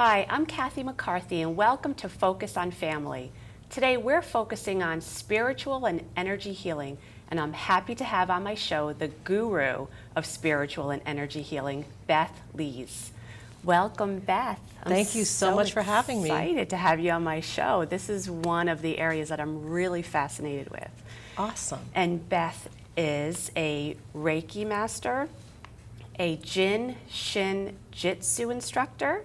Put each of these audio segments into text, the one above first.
Hi, I'm Cathy McCarthy and welcome to Focus on Family. Today we're focusing on spiritual and energy healing, and I'm happy to have on my show the guru of spiritual and energy healing, Beth Leas. Welcome, Beth. Thank you so much for having me. I'm excited to have you on my show. This is one of the areas that I'm really fascinated with. Awesome. And Beth is a Reiki master, a Shin Jitsu instructor,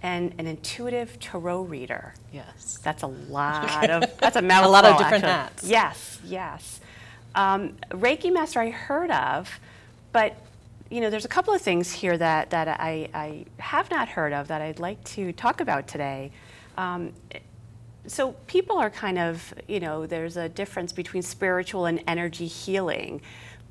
and an intuitive tarot reader. Yes. That's a lot of, that's a mouthful. A lot of different actually. hats. Yes. Reiki master I heard of, but you know, there's a couple of things here that I have not heard of that I'd like to talk about today. So people are kind of, you know, there's a difference between spiritual and energy healing,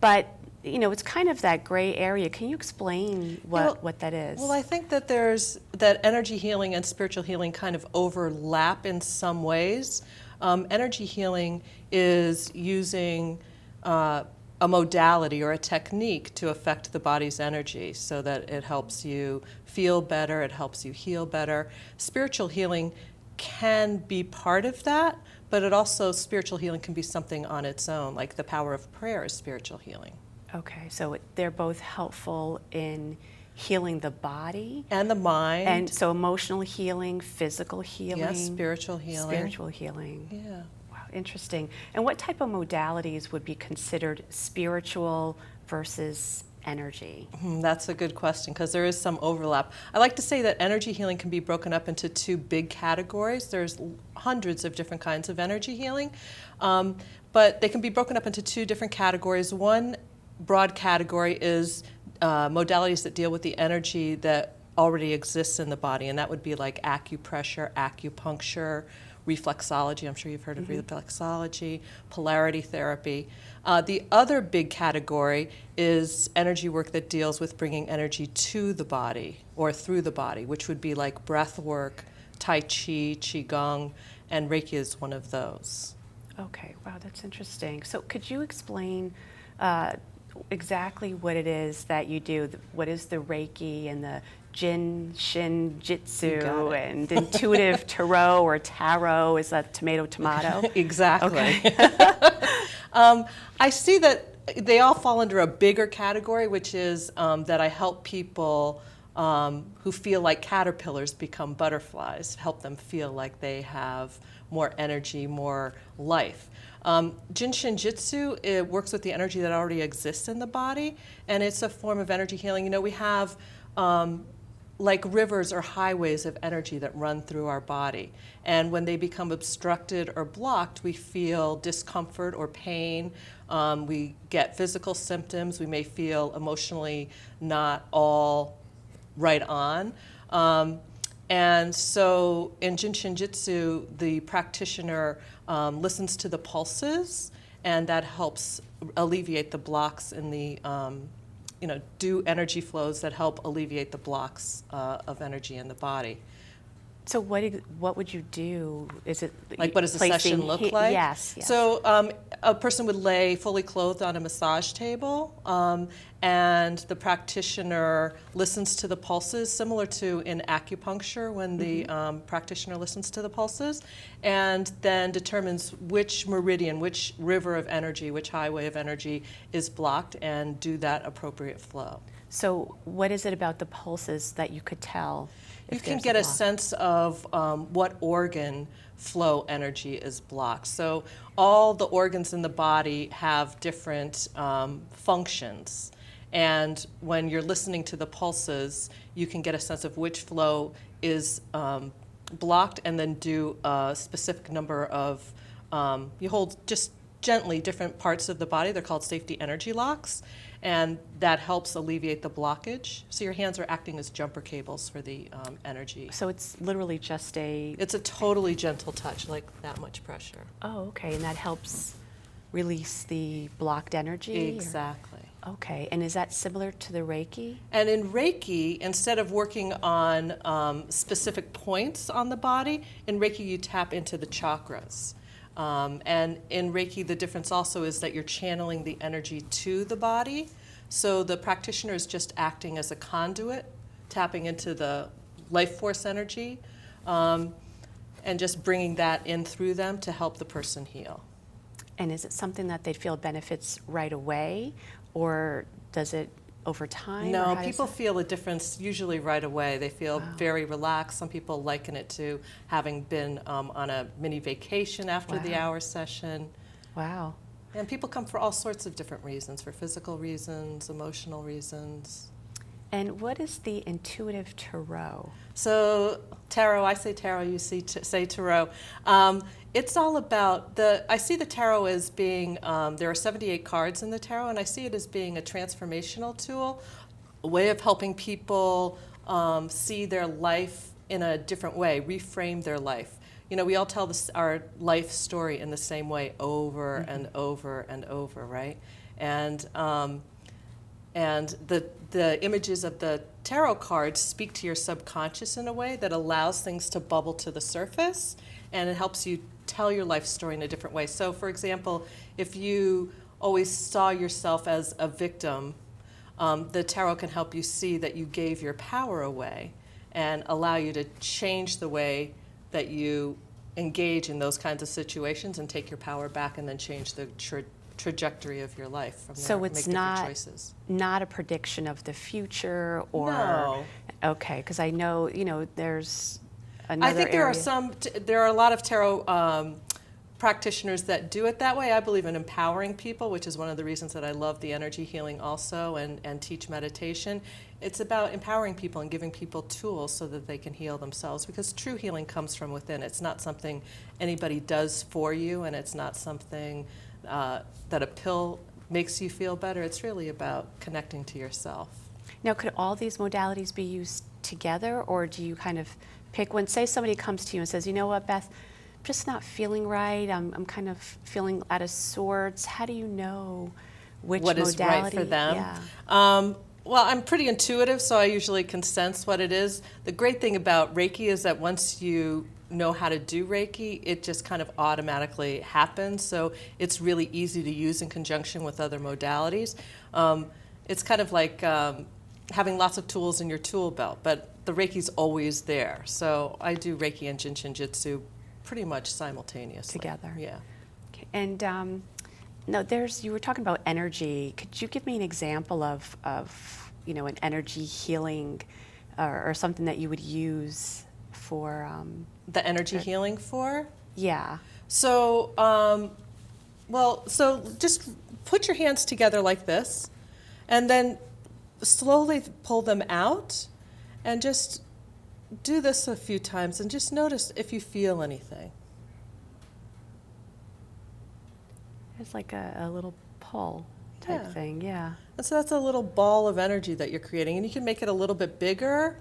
but you know, it's kind of that gray area. Can you explain what that is? Well, I think that that energy healing and spiritual healing kind of overlap in some ways. Energy healing is using a modality or a technique to affect the body's energy so that it helps you feel better, it helps you heal better. Spiritual healing can be part of that, but spiritual healing can be something on its own, like the power of prayer is spiritual healing. Okay, so they're both helpful in healing the body and the mind. And so emotional healing, physical healing. Yes, spiritual healing. Spiritual healing. Yeah. Wow, interesting. And what type of modalities would be considered spiritual versus energy? That's a good question because there is some overlap. I like to say that energy healing can be broken up into two big categories. There's hundreds of different kinds of energy healing, but they can be broken up into two different categories. One broad category is modalities that deal with the energy that already exists in the body, and that would be like acupressure, acupuncture, reflexology. I'm sure you've heard of reflexology, polarity therapy. The other big category is energy work that deals with bringing energy to the body or through the body, which would be like breath work, Tai Chi, Qigong, and Reiki is one of those. Okay, wow, that's interesting. So could you explain exactly what it is that you do? What is the Reiki and the Shin Jitsu and intuitive tarot or tarot? Is that tomato? Exactly. Okay. I see that they all fall under a bigger category, which is that I help people who feel like caterpillars become butterflies, help them feel like they have more energy, more life. Shin Jitsu, it works with the energy that already exists in the body, and it's a form of energy healing. You know, we have like rivers or highways of energy that run through our body, and when they become obstructed or blocked, we feel discomfort or pain. We get physical symptoms. We may feel emotionally not all right on. And so in Shin Jitsu, the practitioner listens to the pulses, and that helps alleviate the blocks in the, do energy flows that help alleviate the blocks of energy in the body. So what would you do? Is it like what does the session look like? Yes. So a person would lay fully clothed on a massage table, and the practitioner listens to the pulses, similar to in acupuncture when the practitioner listens to the pulses, and then determines which meridian, which river of energy, which highway of energy is blocked, and do that appropriate flow. So what is it about the pulses that you could tell? You can get a sense of what organ flow energy is blocked. So all the organs in the body have different functions. And when you're listening to the pulses, you can get a sense of which flow is blocked, and then do a specific number of, you hold just gently different parts of the body. They're called safety energy locks, and that helps alleviate the blockage. So your hands are acting as jumper cables for the energy. So it's literally just It's a totally gentle touch, like that much pressure. Oh, okay, and that helps release the blocked energy? Exactly. Okay, and is that similar to the Reiki? And in Reiki, instead of working on specific points on the body, in Reiki you tap into the chakras. And in Reiki, the difference also is that you're channeling the energy to the body. So the practitioner is just acting as a conduit, tapping into the life force energy, and just bringing that in through them to help the person heal. And is it something that they'd feel benefits right away, or does it over time? No, people feel a difference usually right away. They feel very relaxed. Some people liken it to having been on a mini vacation after the hour session. Wow. And people come for all sorts of different reasons, for physical reasons, emotional reasons. And what is the intuitive tarot? So tarot, I say tarot, you say tarot. It's all about I see the tarot as being, there are 78 cards in the tarot, and I see it as being a transformational tool, a way of helping people see their life in a different way, reframe their life. You know, we all tell our life story in the same way over and over and over, right? And the images of the tarot cards speak to your subconscious in a way that allows things to bubble to the surface, and it helps you tell your life story in a different way. So, for example, if you always saw yourself as a victim, the tarot can help you see that you gave your power away and allow you to change the way that you engage in those kinds of situations and take your power back, and then change the trajectory of your life from there. So it's make different choices. Not a prediction of the future, or no. Okay, because I know, there's another I think area. there are a lot of tarot practitioners that do it that way. I believe in empowering people, which is one of the reasons that I love the energy healing also and teach meditation. It's about empowering people and giving people tools so that they can heal themselves, because true healing comes from within. It's not something anybody does for you, and it's not something that a pill makes you feel better. It's really about connecting to yourself. Now, could all these modalities be used together, or do you kind of pick when, say, somebody comes to you and says, you know what, Beth, I'm just not feeling right, I'm kind of feeling out of sorts. How do you know which what modality? Is right for them? Yeah. Well, I'm pretty intuitive, so I usually can sense what it is. The great thing about Reiki is that once you know how to do Reiki, it just kind of automatically happens. So it's really easy to use in conjunction with other modalities. It's kind of like having lots of tools in your tool belt, but the Reiki's always there. So I do Reiki and Jitsu pretty much simultaneously. Together. Yeah. Okay. And now you were talking about energy. Could you give me an example of an energy healing or something that you would use for the energy healing for? Yeah. So, so just put your hands together like this, and then slowly pull them out, and just do this a few times, and just notice if you feel anything. It's like a little pull type thing, yeah. And so that's a little ball of energy that you're creating, and you can make it a little bit bigger.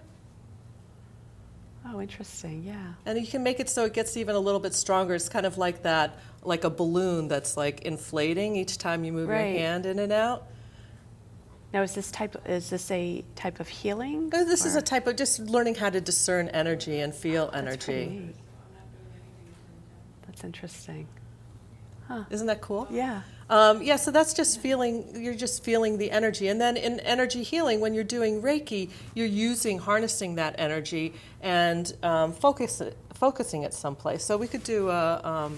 Oh, interesting, yeah. And you can make it so it gets even a little bit stronger. It's kind of like that, like a balloon that's like inflating each time you move your hand in and out. Now, is this a type of healing? This is a type of just learning how to discern energy and feel energy. That's pretty neat. That's interesting. Huh. Isn't that cool? Yeah. So that's just you're just feeling the energy. And then in energy healing, when you're doing Reiki, you're harnessing that energy and focusing it someplace. So we could do a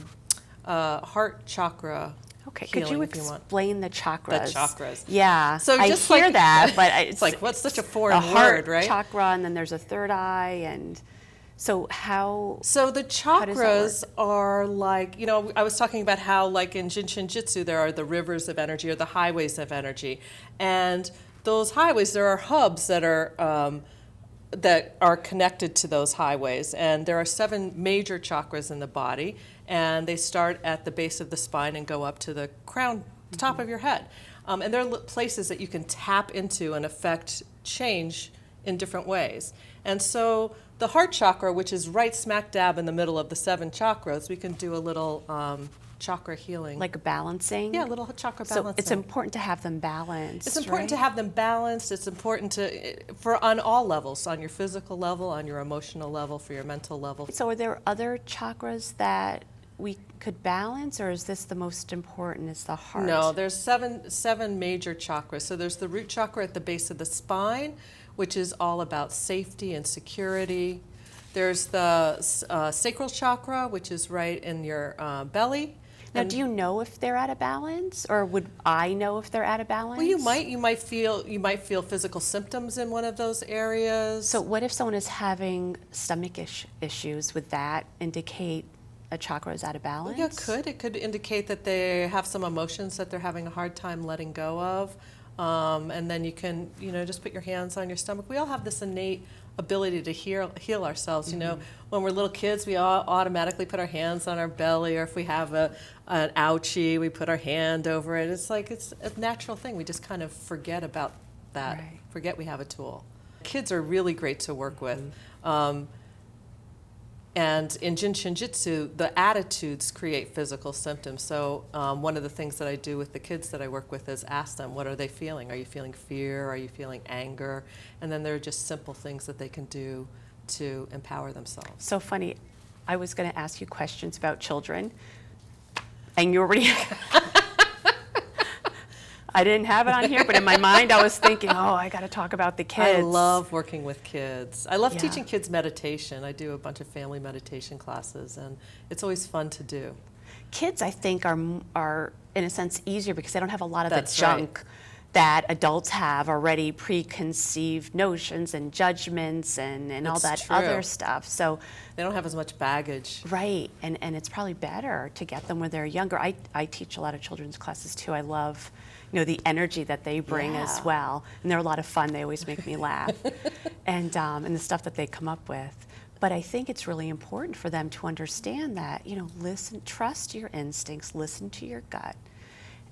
heart chakra. Okay, could you explain the chakras? The chakras. Yeah, so I just hear that, but it's like, what's such a foreign heart word, right? Chakra, and then there's a third eye, and so how? So the chakras are like, I was talking about how, like in Shin Jitsu, there are the rivers of energy or the highways of energy, and those highways, there are hubs that are connected to those highways, and there are 7 major chakras in the body, and they start at the base of the spine and go up to the crown, top of your head. And there are places that you can tap into and affect change in different ways. And so the heart chakra, which is right smack dab in the middle of the 7 chakras, we can do a little chakra healing. Like balancing? Yeah, a little chakra balancing. So it's important to have them balanced. It's important to have them balanced. It's important on all levels, on your physical level, on your emotional level, for your mental level. So are there other chakras that we could balance, or is this the most important, is the heart? No, there's seven major chakras. So there's the root chakra at the base of the spine, which is all about safety and security. There's the sacral chakra, which is right in your belly. Now, do you know if they're out of balance, or would I know if they're out of balance? Well, you might feel physical symptoms in one of those areas. So what if someone is having stomach issues? Would that indicate a chakra is out of balance? Yeah, it could indicate that they have some emotions that they're having a hard time letting go of. And then you can, just put your hands on your stomach. We all have this innate ability to heal ourselves. When we're little kids, we all automatically put our hands on our belly, or if we have an ouchie, we put our hand over it. It's like it's a natural thing. We just kind of forget about that. Right. Forget we have a tool. Kids are really great to work with. And in Shin Jitsu, the attitudes create physical symptoms. So one of the things that I do with the kids that I work with is ask them, what are they feeling? Are you feeling fear? Are you feeling anger? And then there are just simple things that they can do to empower themselves. So funny. I was going to ask you questions about children, and you already... I didn't have it on here, but in my mind I was thinking, I got to talk about the kids. I love working with kids. I love Yeah. teaching kids meditation. I do a bunch of family meditation classes, and it's always fun to do. Kids, I think, are in a sense easier because they don't have a lot of That's the junk that adults have already, preconceived notions and judgments and all that That's true. other stuff. So, They don't have as much baggage. right, and it's probably better to get them when they're younger. I teach a lot of children's classes too. I love the energy that they bring as Yeah. well, and they're a lot of fun. They always make me laugh, and the stuff that they come up with. But I think it's really important for them to understand that listen, trust your instincts, listen to your gut,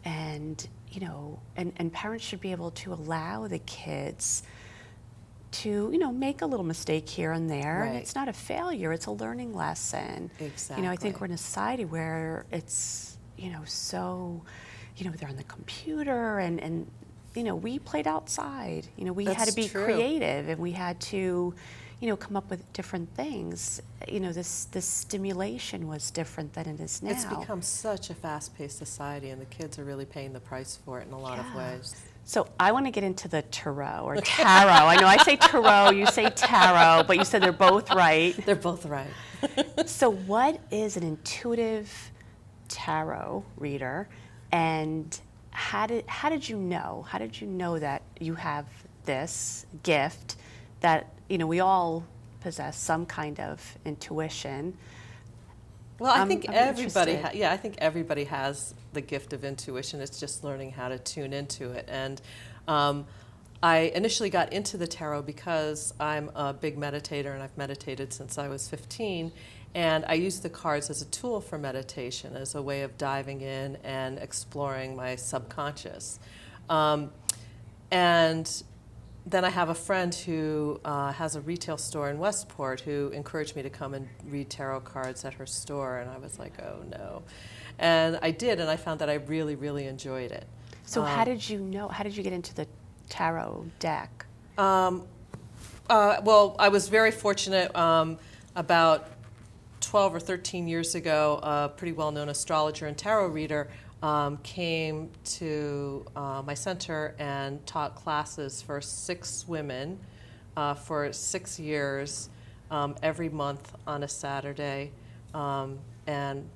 and and parents should be able to allow the kids to make a little mistake here and there. And Right. it's not a failure; it's a learning lesson. Exactly. I think we're in a society where it's so. They're on the computer and we played outside. We had That's to be true. creative, and we had to, come up with different things. This stimulation was different than it is now. It's become such a fast-paced society, and the kids are really paying the price for it in a lot of Yeah. ways. So I want to get into the tarot or tarot. I know I say tarot, you say tarot, but you said they're both right. They're both right. So what is an intuitive tarot reader? And how did you know? How did you know that you have this gift that we all possess some kind of intuition? Well, I think I'm everybody, interested. I think everybody has the gift of intuition. It's just learning how to tune into it. And I initially got into the tarot because I'm a big meditator, and I've meditated since I was 15. And I use the cards as a tool for meditation, as a way of diving in and exploring my subconscious. And then I have a friend who has a retail store in Westport who encouraged me to come and read tarot cards at her store, and I was like, oh no. And I did, and I found that I really, really enjoyed it. So how did you know? How did you get into the tarot deck? Well, I was very fortunate. About 12 or 13 years ago, a pretty well-known astrologer and tarot reader came to my center and taught classes for 6 women for 6 years, every month on a Saturday. And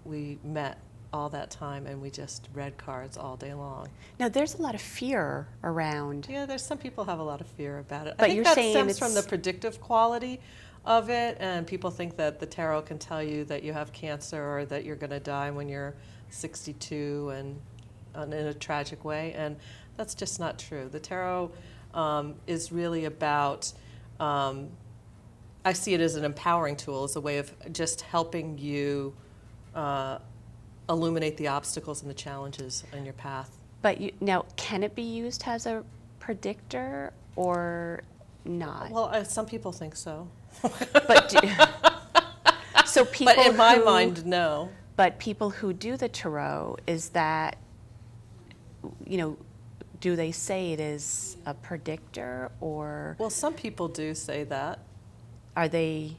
we met all that time, and we just read cards all day long. Now, there's a lot of fear around. Yeah, there's some people have a lot of fear about it. But I think you're that saying stems from the it's- predictive quality of it, and people think that the tarot can tell you that you have cancer or that you're going to die when you're 62 and in a tragic way, and that's just not true. The tarot is really about, I see it as an empowering tool, as a way of just helping you illuminate the obstacles and the challenges in your path. But now, can it be used as a predictor or not? Well, some people think so. But so people But in my who- mind, no. But people who do the tarot, is that, do they say it is a predictor, or Well, some people do say that. are they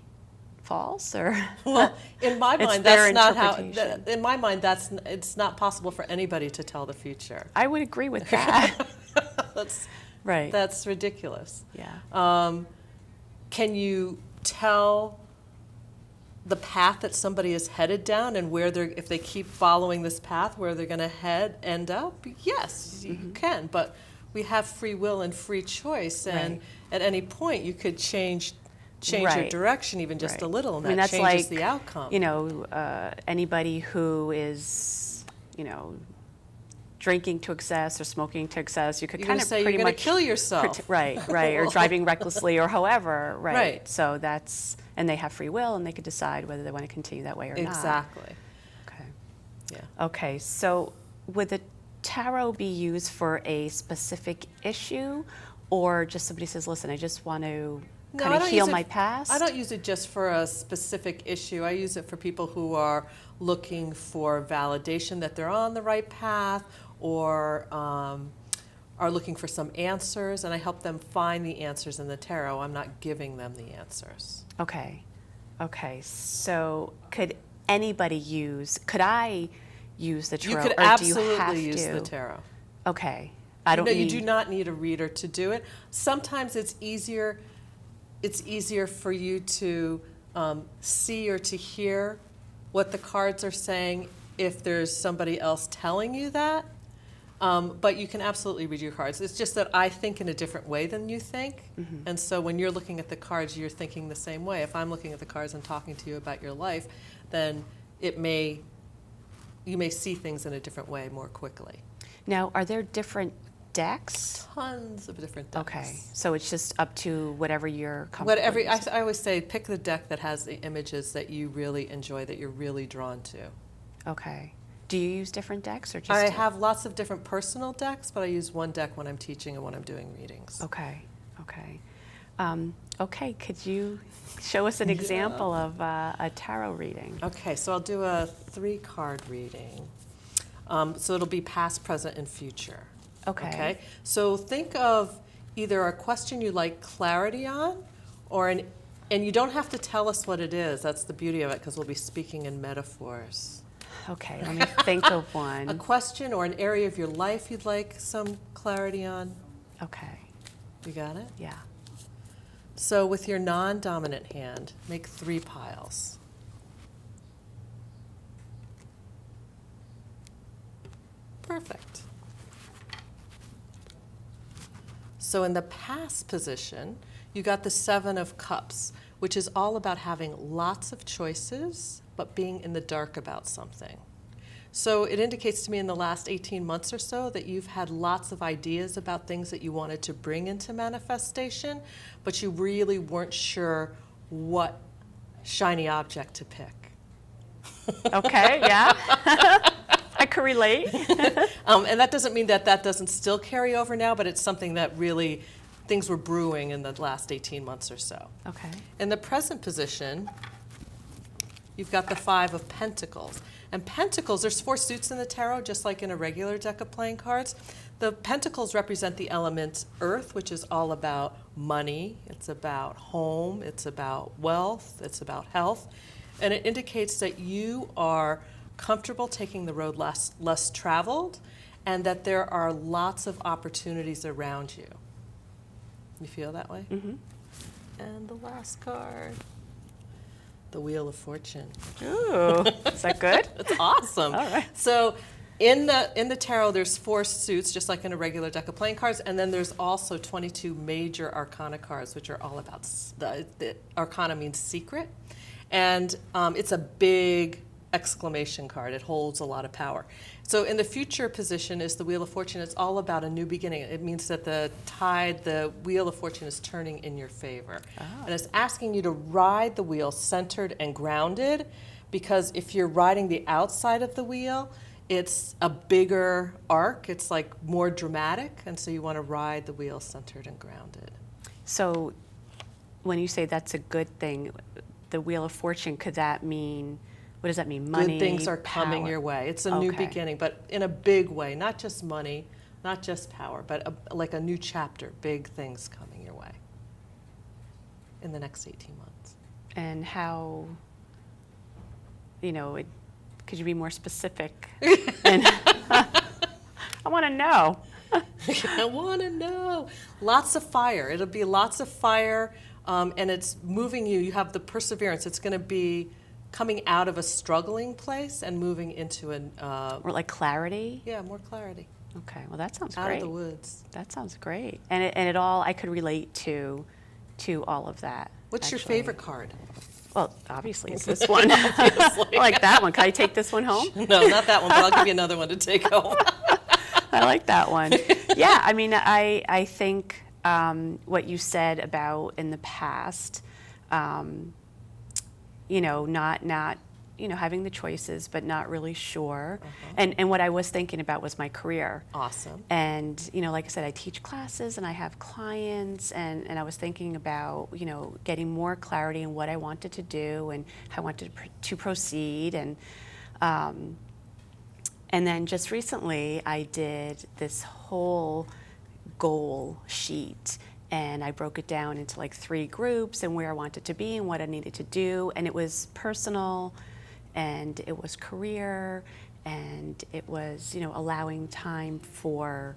false, or? Well, in my It's mind, their that's not how. interpretation. In my mind, it's not possible for anybody to tell the future. I would agree with that. That's Right. That's ridiculous. Yeah. Can you tell the path that somebody is headed down and where they're, if they keep following this path, where they're going to end up? Yes, you can, but we have free will and free choice, and at any point you could change your direction even just a little, and that changes the outcome. You know, anybody who is, you know, drinking to excess or smoking to excess, you could You're kind gonna of say pretty you're much going to kill yourself. Right, or driving recklessly or however, right. Right. So that's, and they have free will and they could decide whether they want to continue that way or not. Exactly. Okay. Yeah. Okay, so would the tarot be used for a specific issue, or just somebody says, listen, I just want to kind of heal my past? I don't use it just for a specific issue. I use it for people who are looking for validation that they're on the right path, or are looking for some answers, and I help them find the answers in the tarot. I'm not giving them the answers. Okay. Okay. So could anybody could I use the tarot? You could or absolutely do you have use to? the tarot. Okay. I don't You do not need a reader to do it. Sometimes it's easier for you to see or to hear what the cards are saying if there's somebody else telling you that. But you can absolutely read your cards. It's just that I think in a different way than you think. And so when you're looking at the cards, you're thinking the same way. If I'm looking at the cards and talking to you about your life, then you may see things in a different way more quickly. Now, are there different decks? Tons of different decks. Okay. So it's just up to whatever you're comfortable with. I always say pick the deck that has the images that you really enjoy, that you're really drawn to. Okay. Do you use different decks or just? I have lots of different personal decks, but I use one deck when I'm teaching and when I'm doing readings. Okay. Okay. Okay. Could you show us an example of a tarot reading? Okay. So I'll do a 3-card reading. So it'll be past, present, and future. Okay. So think of either a question you'd like clarity on, and you don't have to tell us what it is. That's the beauty of it, because we'll be speaking in metaphors. Okay, let me think of one. A question or an area of your life you'd like some clarity on. Okay. You got it? Yeah. So with your non-dominant hand, make 3 piles. Perfect. So in the past position, you got the 7 of Cups, which is all about having lots of choices, but being in the dark about something. So it indicates to me in the last 18 months or so that you've had lots of ideas about things that you wanted to bring into manifestation, but you really weren't sure what shiny object to pick. Okay, yeah. I could relate. And that doesn't mean that doesn't still carry over now, but it's something that really, things were brewing in the last 18 months or so. Okay. In the present position, you've got the 5 of Pentacles. And Pentacles, there's 4 suits in the tarot, just like in a regular deck of playing cards. The Pentacles represent the element Earth, which is all about money, it's about home, it's about wealth, it's about health. And it indicates that you are comfortable taking the road less traveled, and that there are lots of opportunities around you. You feel that way? Mm-hmm. And the last card, the Wheel of Fortune. Ooh, is that good? It's awesome. All right. So in the tarot, there's 4 suits, just like in a regular deck of playing cards, and then there's also 22 major arcana cards, which are all about, the arcana means secret, and it's a big exclamation card. It holds a lot of power. So in the future position is the Wheel of Fortune. It's all about a new beginning. It means that the Wheel of Fortune is turning in your favor. Oh. And it's asking you to ride the wheel centered and grounded, because if you're riding the outside of the wheel, it's a bigger arc. It's like more dramatic, and so you want to ride the wheel centered and grounded. So when you say that's a good thing, the Wheel of Fortune, could that mean, what does that mean? Money, good things are coming power? your way. It's a new beginning, but in a big way, not just money, not just power, but like a new chapter, big things coming your way in the next 18 months. And how, could you be more specific? And I want to know. I want to know. Lots of fire. It'll be lots of fire, and it's moving you. You have the perseverance. It's going to be coming out of a struggling place and moving into an... Or like clarity? Yeah, more clarity. Okay, well that sounds Out great. of the woods. That sounds great. And it all, I could relate to all of that. What's your actually. favorite card? Well, obviously it's this one. I like that one. Can I take this one home? No, not that one, but I'll give you another one to take home. I like that one. Yeah, I mean, I think what you said about in the past, you know, not you know, having the choices, but not really sure. And what I was thinking about was my career. Awesome. And, you know, like I said, I teach classes and I have clients, and I was thinking about, you know, getting more clarity in what I wanted to do and how I wanted to proceed. And then just recently I did this whole goal sheet, and I broke it down into like 3 groups and where I wanted to be and what I needed to do. And it was personal, and it was career, and it was, you know, allowing time for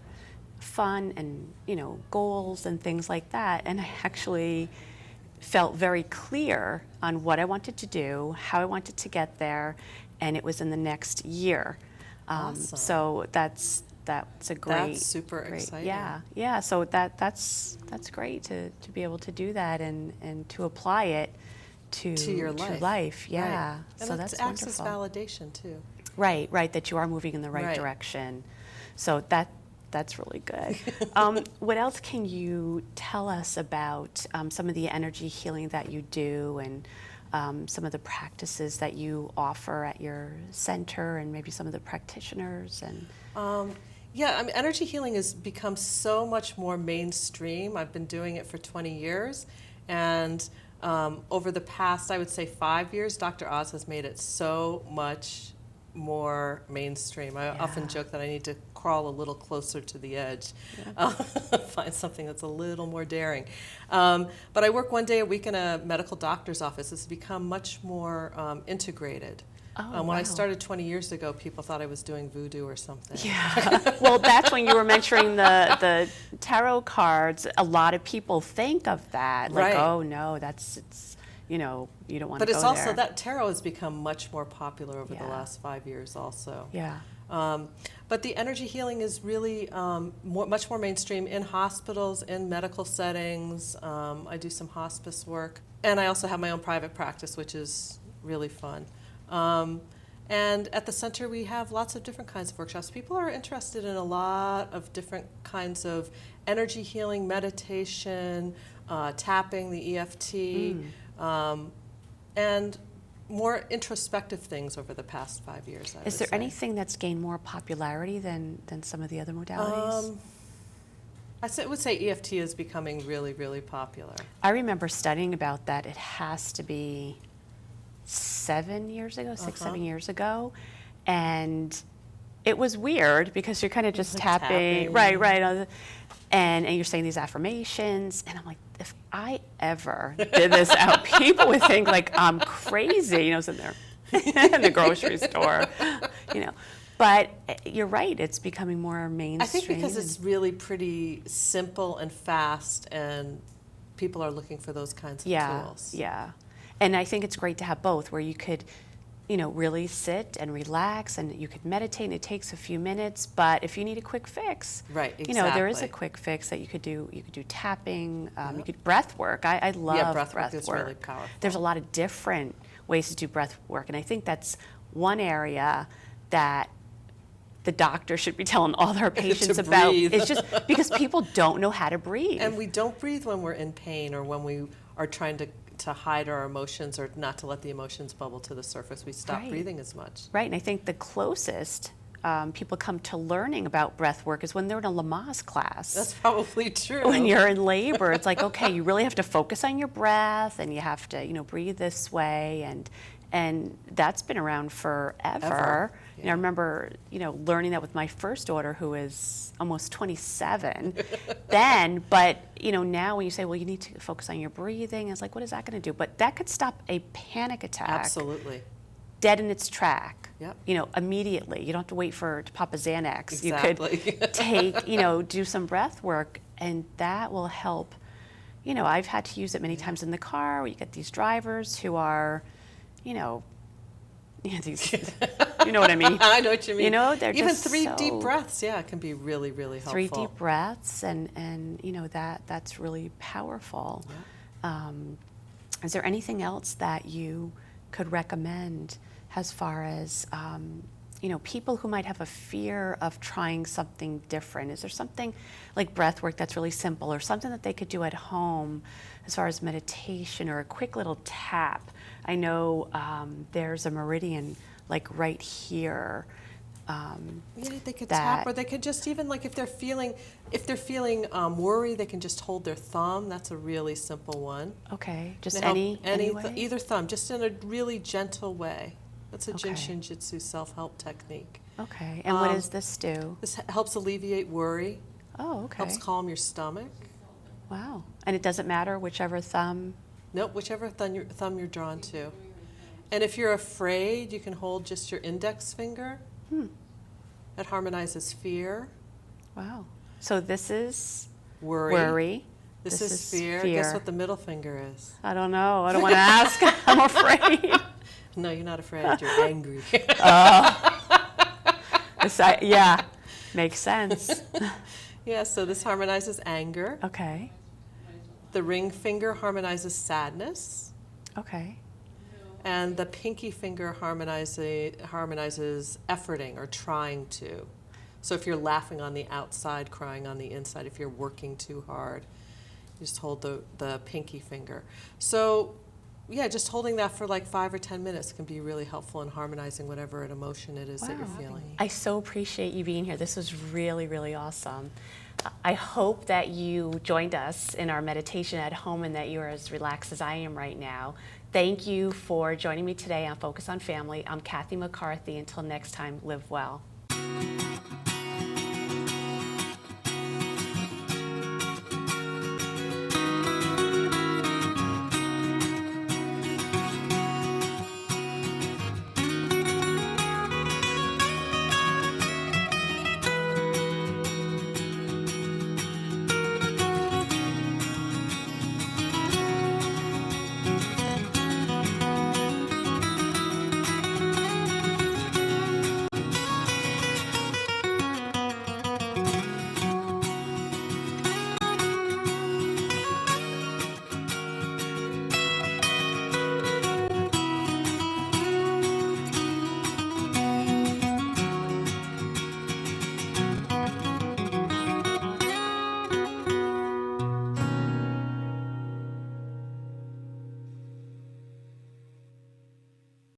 fun and, you know, goals and things like that. And I actually felt very clear on what I wanted to do, how I wanted to get there, and it was in the next year. Awesome. So that's a great. That's super great, exciting. Yeah. So that's great to be able to do that and to apply it to your life. Yeah. Right. And So it that's acts as wonderful. validation too. Right. That you are moving in the right Right. direction. So that's really good. What else can you tell us about some of the energy healing that you do, and some of the practices that you offer at your center, and maybe some of the practitioners? And Yeah, I mean, energy healing has become so much more mainstream. I've been doing it for 20 years, and over the past, I would say 5 years, Dr. Oz has made it so much more mainstream. I often joke that I need to crawl a little closer to the edge, find something that's a little more daring. But I work 1 day a week in a medical doctor's office. It's become much more integrated. When I started 20 years ago, people thought I was doing voodoo or something. Yeah. Well, that's when you were mentioning the tarot cards. A lot of people think of that, like, Right. oh no, it's you know, you don't want to But go it's also there. that tarot has become much more popular over the Yeah. last 5 years also. Yeah. But the energy healing is really much more mainstream in hospitals, in medical settings. I do some hospice work. And I also have my own private practice, which is really fun. And at the center, we have lots of different kinds of workshops. People are interested in a lot of different kinds of energy healing, meditation, tapping, the EFT, and more introspective things over the past 5 years, I Is would there say. anything that's gained more popularity than some of the other modalities? Would say EFT is becoming really, really popular. I remember studying about that. It has to be 7 years ago, 7 years ago, and it was weird because you're kind of just tapping, right, and you're saying these affirmations, and I'm like, if I ever did this out, people would think like I'm crazy, you know, sitting there in the grocery store, you know. But you're right, it's becoming more mainstream. I think because it's really pretty simple and fast, and people are looking for those kinds of tools. Yeah. And I think it's great to have both, where you could, you know, really sit and relax, and you could meditate, and it takes a few minutes. But if you need a quick fix, Right, you know, there is a exactly. quick fix that you could do. You could do tapping. You could breath work. I love breath breath work is work. really powerful. There's a lot of different ways to do breath work, and I think that's one area that the doctor should be telling all their patients about. breathe. It's just because people don't know how to breathe. And we don't breathe when we're in pain or when we are trying to hide our emotions or not to let the emotions bubble to the surface. We stop Right. breathing as much. Right, and I think the closest people come to learning about breath work is when they're in a Lamaze class. That's probably true. When you're in labor, it's like, okay, you really have to focus on your breath, and you have to, you know, breathe this way, and that's been around forever. Ever. You know, I remember, you know, learning that with my first daughter, who is almost 27 then, but, you know, now when you say, well, you need to focus on your breathing, it's like, what is that going to do? But that could stop a panic attack Absolutely. dead in its track. Yep. You know, immediately. You don't have to wait to pop a Xanax. Exactly. You could take, do some breath work, and that will help. You know, I've had to use it many times in the car where you get these drivers who are, these, you know what I mean? I know what you mean. They're even just three deep breaths, can be really, really helpful. 3 deep breaths, and that's really powerful. Yeah. Is there anything else that you could recommend as far as people who might have a fear of trying something different? Is there something like breath work that's really simple, or something that they could do at home as far as meditation, or a quick little tap? I know there's a meridian like right here. They could tap, or they could just even if they're feeling worry, they can just hold their thumb. That's a really simple one. Okay, just Any way? either thumb, just in a really gentle way. That's a Okay. Shin Jitsu self-help technique. Okay, and what does this do? This helps alleviate worry. Oh, okay. Helps calm your stomach. Wow, and it doesn't matter whichever thumb? Nope, whichever thumb you're drawn to. And if you're afraid, you can hold just your index finger. That harmonizes fear. Wow. So this is Worry. This is fear. Guess what the middle finger is? I don't know. I don't want to ask. I'm afraid. No, you're not afraid. You're angry. Yeah, makes sense. Yeah, so this harmonizes anger. Okay. The ring finger harmonizes sadness. Okay. And the pinky finger harmonizes efforting or trying to. So if you're laughing on the outside, crying on the inside, if you're working too hard, you just hold the pinky finger. So yeah, just holding that for 5 or 10 minutes can be really helpful in harmonizing whatever an emotion it is that you're feeling. I so appreciate you being here. This was really, really awesome. I hope that you joined us in our meditation at home and that you're as relaxed as I am right now. Thank you for joining me today on Focus on Family. I'm Cathy McCarthy. Until next time, live well.